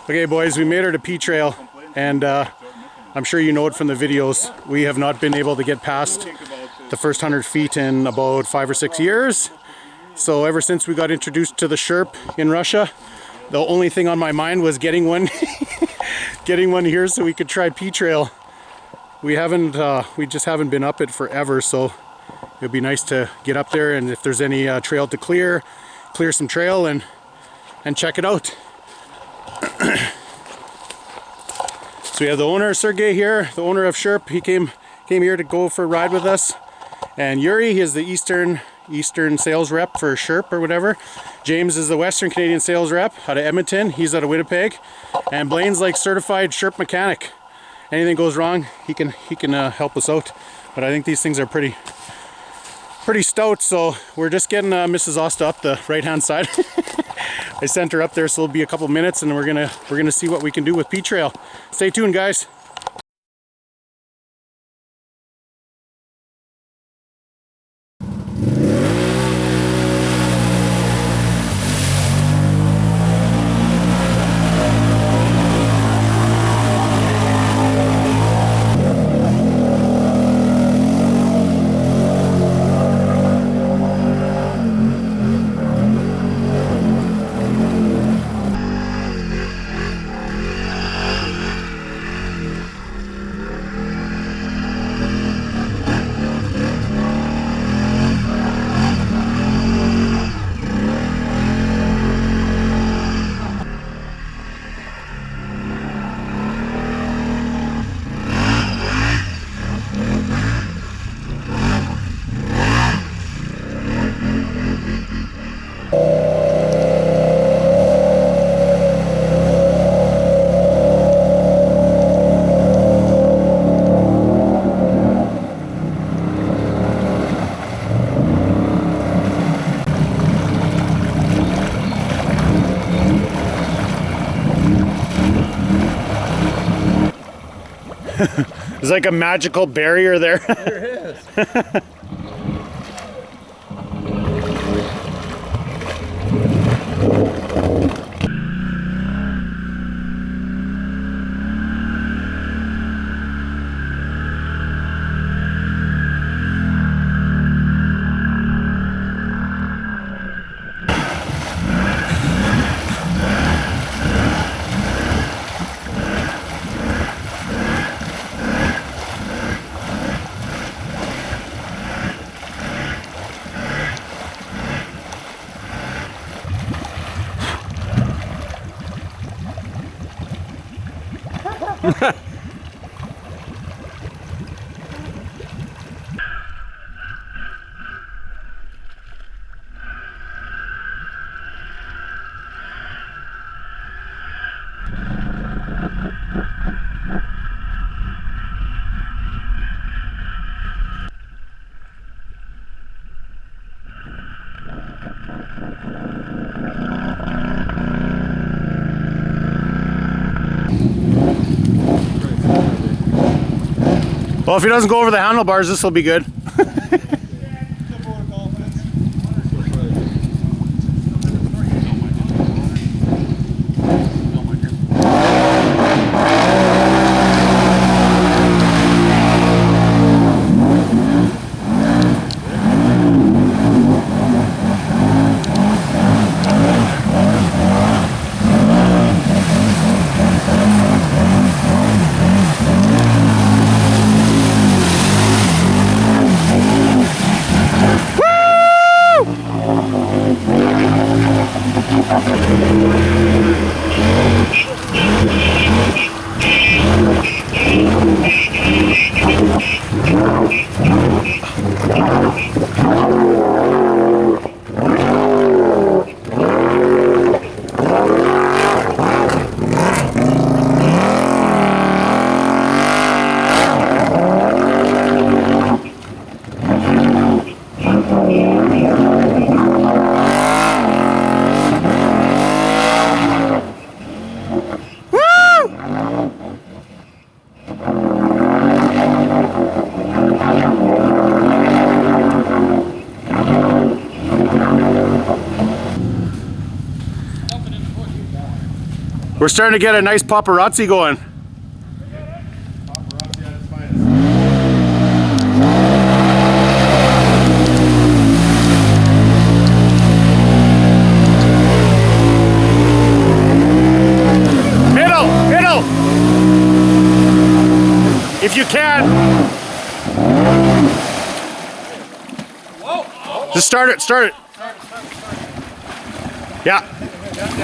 Okay boys, we made her to P Trail, and I'm sure you know it from the videos. We have not been able to get past the first 100 feet in about 5 or 6 years. So ever since we got introduced to the Sherp in Russia, the only thing on my mind was getting one getting one here so we could try P Trail. We just haven't been up it forever, so it'd be nice to get up there, and if there's any trail to clear some trail and check it out. So we have the owner, Sergey, here, the owner of Sherp. He came here to go for a ride with us. And Yuri, he is the Eastern sales rep for Sherp or whatever. James is the Western Canadian sales rep out of Edmonton. He's out of Winnipeg. And Blaine's like certified Sherp mechanic. Anything goes wrong, he can help us out. But I think these things are pretty stout, so we're just getting Mrs. Osta up the right-hand side. I sent her up there, so it'll be a couple minutes, and we're gonna see what we can do with P Trail. Stay tuned, guys. There's like a magical barrier there. There is. Well, if he doesn't go over the handlebars, this will be good. We're starting to get a nice paparazzi going. Middle! If you can. Just start it. Yeah.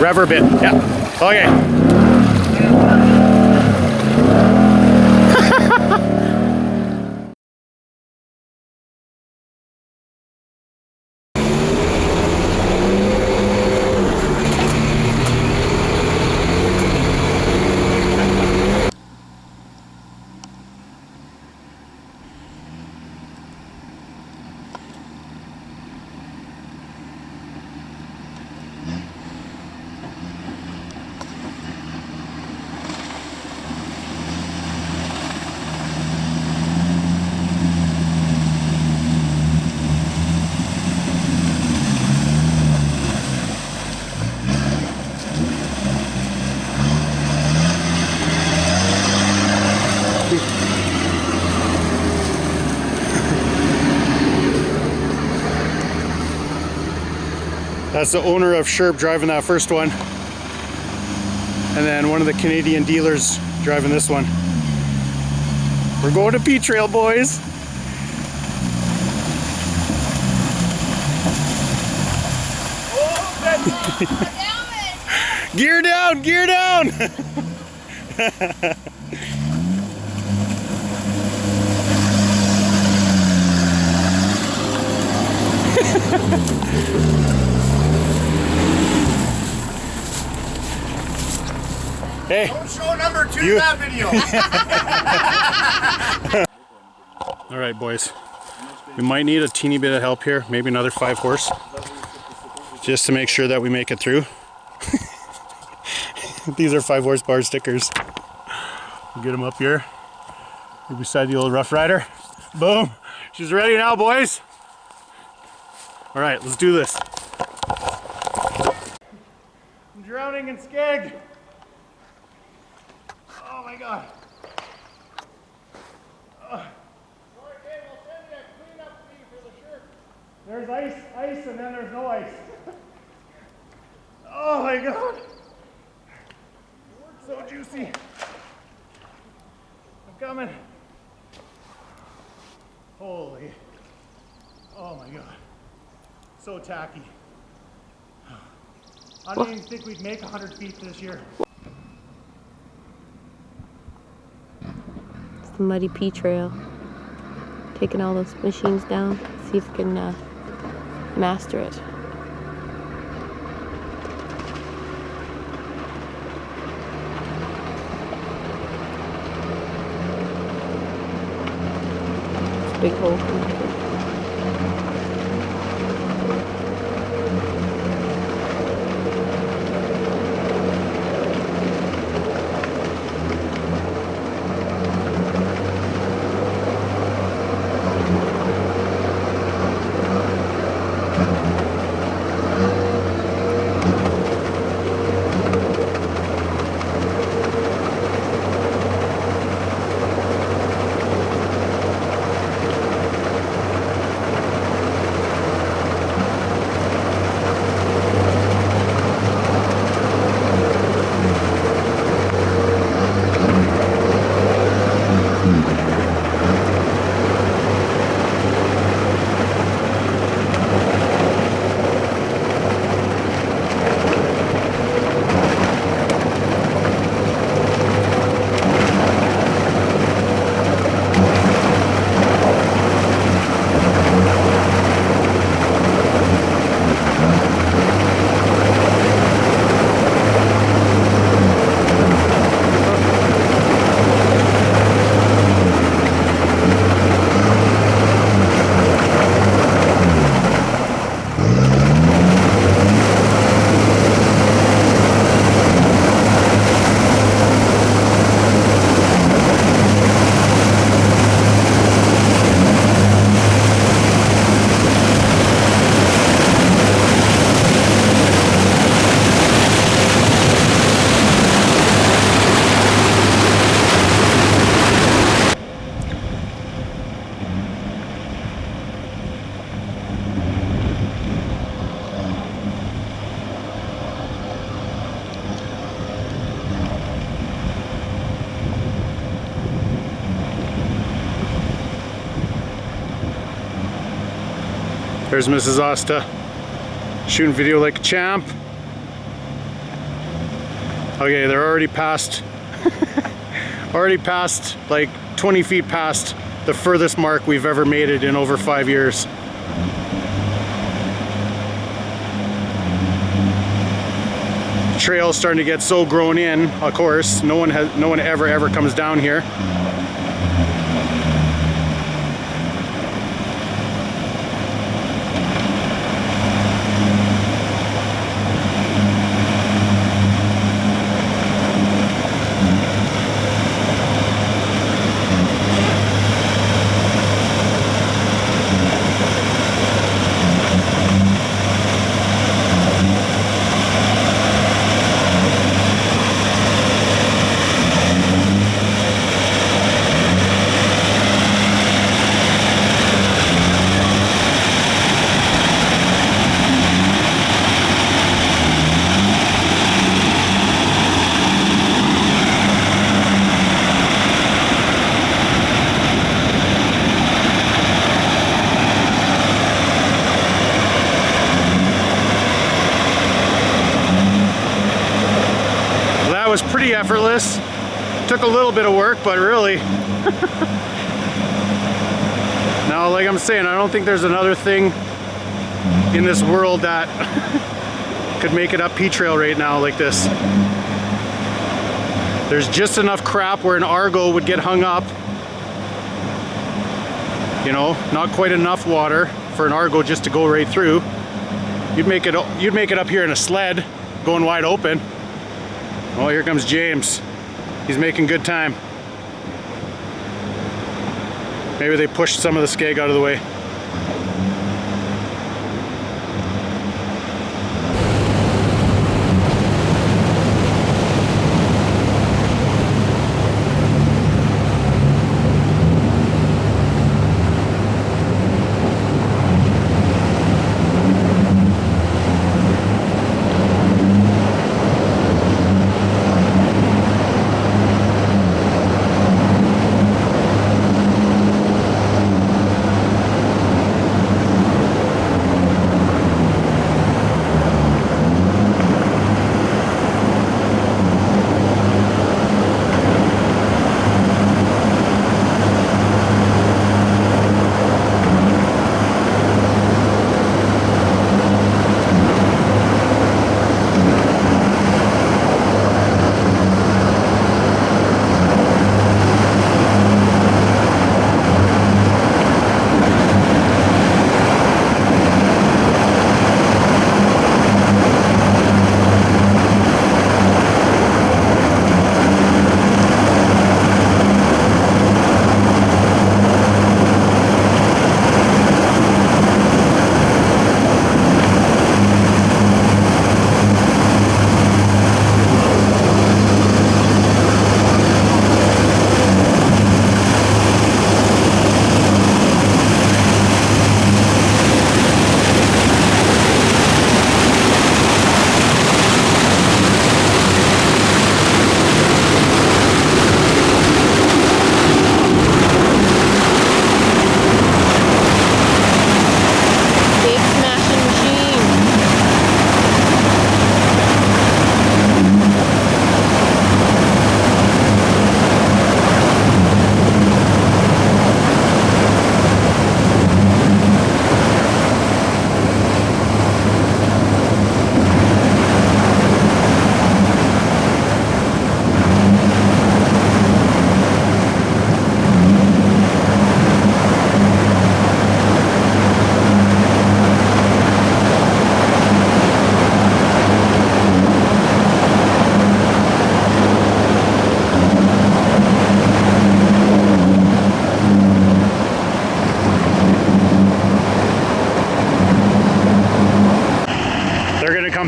Rev her a bit. Yeah. Okay. That's the owner of Sherp driving that first one. And then one of the Canadian dealers driving this one. We're going to P-Trail, boys. Oh, Gear down, gear down! Hey, don't show number 2 in that video. All right, boys. We might need a teeny bit of help here, maybe another 5 horse, just to make sure that we make it through. These are 5 horsepower stickers. We'll get them up here. We're beside the old Rough Rider. Boom. She's ready now, boys. All right, let's do this. I'm drowning in skeg. Oh my God. There's ice, and then there's no ice. Oh my God. So juicy. I'm coming. Holy. Oh my God. So tacky. I didn't even think we'd make 100 feet this year. It's the muddy P trail. Taking all those machines down, see if we can master it. It's a big hole. There's Mrs. Osta shooting video like a champ. Okay, they're already past like 20 feet past the furthest mark we've ever made it in over 5 years. The trail's starting to get so grown in, of course. No one ever comes down here. Was pretty effortless. Took a little bit of work, but really now, like I'm saying, I don't think there's another thing in this world that could make it up P Trail right now like this. There's just enough crap where an Argo would get hung up, you know, not quite enough water for an Argo just to go right through. You'd make it up here in a sled going wide open. Oh, here comes James. He's making good time. Maybe they pushed some of the skeg out of the way.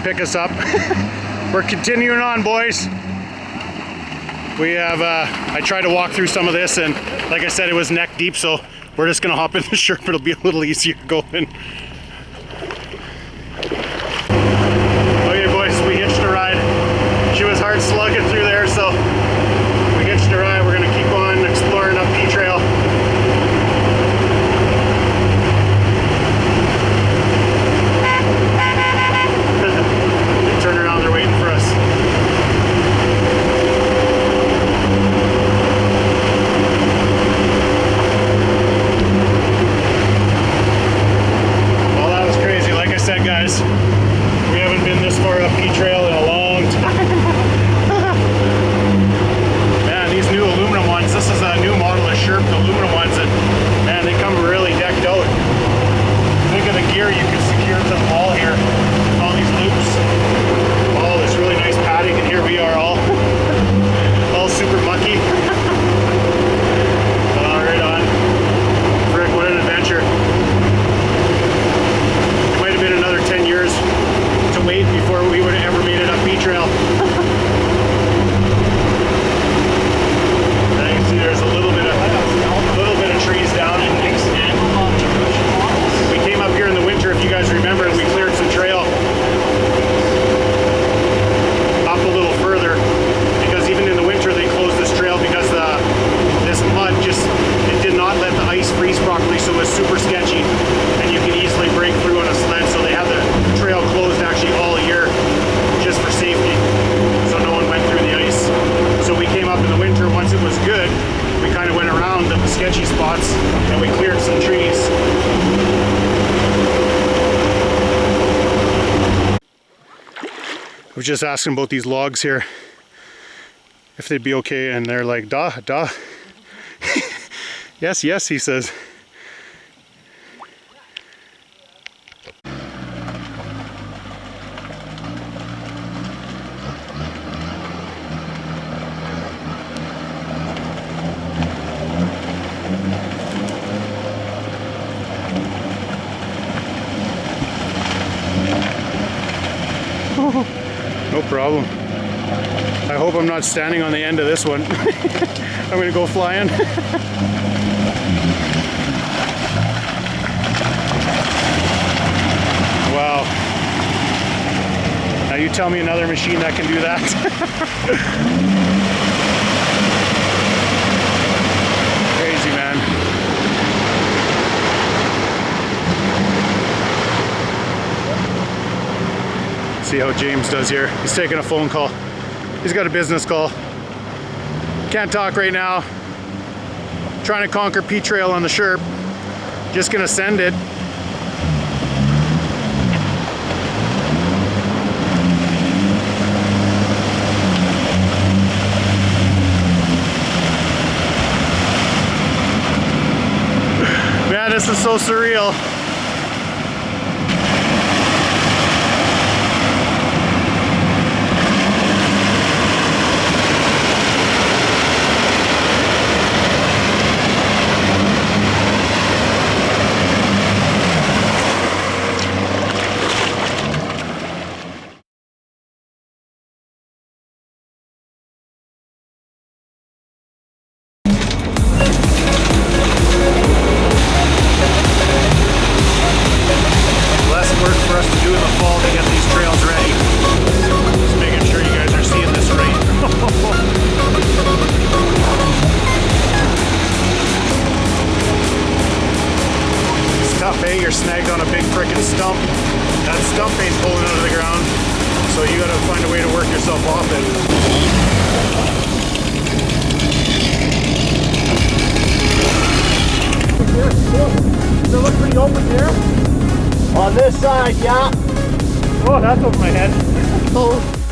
Pick us up. We're continuing on, boys. We have I tried to walk through some of this, and like I said, it was neck deep, so we're just gonna hop in the Sherp. It'll be a little easier going. Okay, boys, we hitched a ride. She was hard slugging through there, so we hitched a ride. We're gonna keep on exploring up P Trail. man, they come really decked out. Think of the gear you can secure to the wall here. All these loops. Oh, this really nice padding, and here we are all super mucky. Right on. Frick, what an adventure. It might have been another 10 years to wait before we would have ever made it up P-Trail. I can see there's a little bit of trees down. We came up here in the winter, if you guys remember, and we cleared some trail up a little further, because even in the winter they closed this trail because this mud it did not let the ice freeze properly, so it was super sketchy and you could easily break through on a sled. So they had the trail closed actually all year just for safety, so no one went through the ice. So we came up in the winter. Once it was good, we kind of went around the sketchy spots and we cleared some trees. I was just asking about these logs here, if they'd be okay, and they're like, duh. Yes, he says. No problem. I hope I'm not standing on the end of this one. I'm gonna go flying. Wow. Now you tell me another machine that can do that. Crazy, man. See how James does here. He's taking a phone call. He's got a business call. Can't talk right now. Trying to conquer P-Trail on the Sherp. Just gonna send it. Man, this is so surreal. You're snagged on a big frickin' stump. That stump ain't pulling out of the ground, so you gotta find a way to work yourself off it. Does it look pretty open here? On this side, yeah. Oh, that's over my head. Oh.